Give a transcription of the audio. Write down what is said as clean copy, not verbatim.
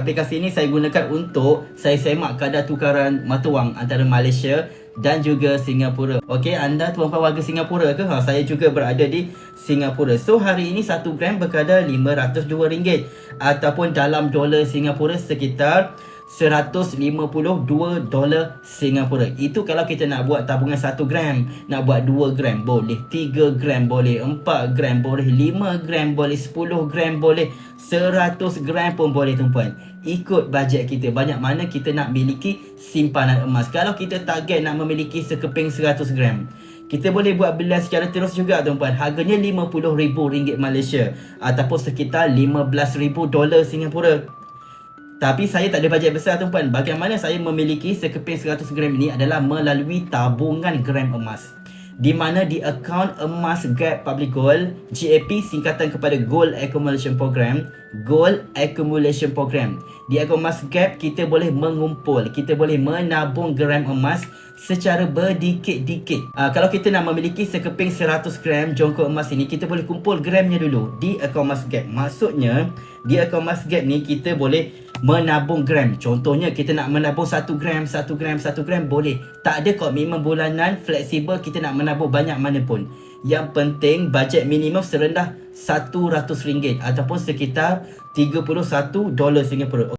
Aplikasi ini saya gunakan untuk saya semak kadar tukaran mata wang antara Malaysia dan juga Singapura. Okey, anda tuan-puan warga Singapura ke? Saya juga berada di Singapura. So, hari ini 1 gram berkadar RM502 ataupun dalam dolar Singapura sekitar $152 Singapura. Itu kalau kita nak buat tabungan 1 gram, nak buat 2 gram boleh, 3 gram boleh, 4 gram boleh, 5 gram boleh, 10 gram boleh, 100 gram pun boleh tuan-puan. Ikut bajet kita, banyak mana kita nak miliki simpanan emas. Kalau kita target nak memiliki sekeping 100 gram, kita boleh buat belian secara terus juga tuan-puan. Harganya RM50,000 Malaysia ataupun sekitar $15,000 Singapura. Tapi saya tak ada bajet besar tuan-puan. Bagaimana saya memiliki sekeping 100 gram ini adalah melalui tabungan gram emas, di mana di akaun emas Gap Public Gold, GAP singkatan kepada Gold Accumulation Program. Gold Accumulation Program. Di akaun emas Gap kita boleh mengumpul, kita boleh menabung gram emas secara berdikit-dikit. Kalau kita nak memiliki sekeping 100 gram jongkok emas ini, kita boleh kumpul gramnya dulu di akaun emas Gap. Maksudnya di akaun emas Gap ni kita boleh menabung gram. Contohnya kita nak menabung 1 gram, 1 gram, 1 gram boleh. Tak ada komitmen bulanan, fleksibel, kita nak menabung banyak mana pun. Yang penting bajet minimum serendah RM100 ataupun sekitar $31 Singapura.